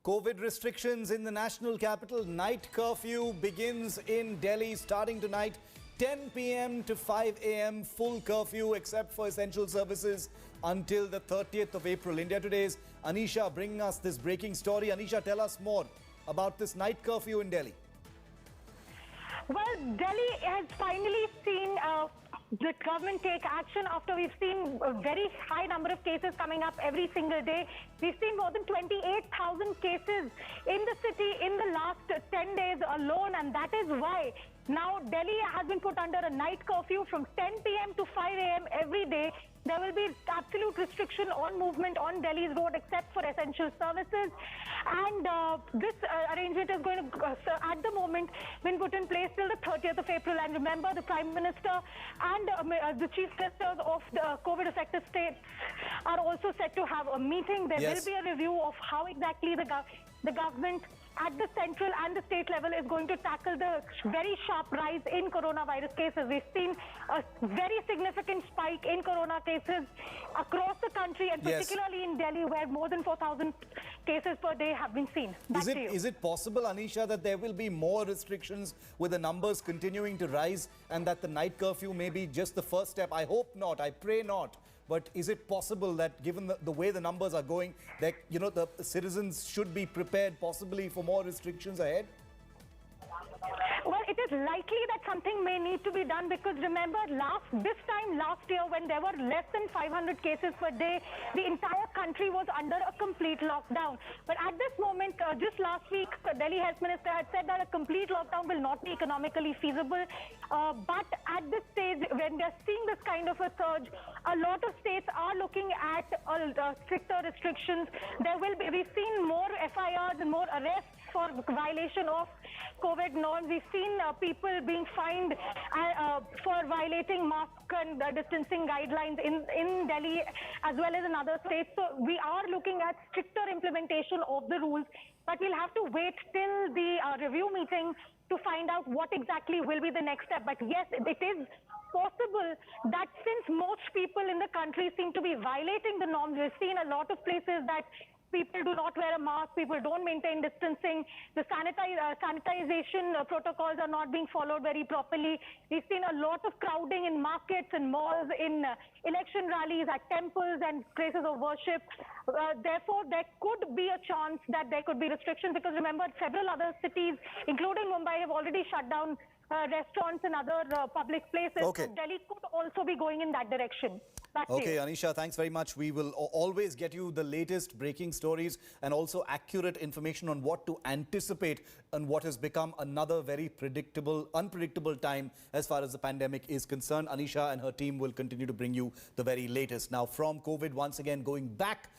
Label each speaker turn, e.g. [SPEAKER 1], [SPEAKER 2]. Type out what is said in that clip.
[SPEAKER 1] COVID restrictions in the national capital. Night curfew begins in Delhi starting tonight. 10 p.m. to 5 a.m. full curfew except for essential services until the 30th of April. India Today's Anisha bringing us this breaking story. Anisha, tell us more about this night curfew in Delhi.
[SPEAKER 2] Well, Delhi has finally seen the government take action after we've seen a very high number of cases coming up every single day. We've seen more than 28,000 cases in the city in the last 10 days alone, and that is why now Delhi has been put under a night curfew from 10 p.m. to 5 a.m. every day. There will be absolute restriction on movement on Delhi's road except for essential services. And this arrangement is going to, at the moment, been put in place till the 30th of April. And remember, the Prime Minister and the Chief Ministers of the COVID-affected states are also set to have a meeting. There will be a review of how exactly the government at the central and the state level is going to tackle the very sharp rise in coronavirus cases. We've seen a very significant spike in corona cases across the country, and particularly in Delhi, where more than 4,000 cases per day have been seen.
[SPEAKER 1] Is it possible, Anisha, that there will be more restrictions with the numbers continuing to rise and that the night curfew may be just the first step? I hope not. I pray not. But is it possible that, given the way the numbers are going, that the citizens should be prepared possibly for more restrictions ahead?
[SPEAKER 2] Well, it is likely that something may need to be done, because remember, this time last year, when there were less than 500 cases per day, the entire country was under a complete lockdown. But at this moment, just last week, the Delhi Health Minister had said that a complete lockdown will not be economically feasible. But at this stage, when they're seeing this kind of a surge, a lot of states are looking at stricter restrictions. We've seen more FIRs and more arrests for violation of COVID norms. We've seen people being fined for violating mask and distancing guidelines in Delhi as well as in other states. So we are looking at stricter implementation of the rules, but we'll have to wait till the review meeting to find out what exactly will be the next step. But yes, it is possible that since most people in the country seem to be violating the norms, we've seen a lot of places that people do not wear a mask, people don't maintain distancing, the sanitization protocols are not being followed very properly. We've seen a lot of crowding in markets and malls, in election rallies, at temples and places of worship. Therefore, there could be a chance that there could be restrictions, because remember, several other cities, including Mumbai, have already shut down restaurants and other public places.
[SPEAKER 1] Okay.
[SPEAKER 2] So Delhi could also be going in that direction.
[SPEAKER 1] Okay, Anisha, thanks very much. We will always get you the latest breaking stories and also accurate information on what to anticipate and what has become another very unpredictable time as far as the pandemic is concerned. Anisha and her team will continue to bring you the very latest. Now, from COVID, once again, going back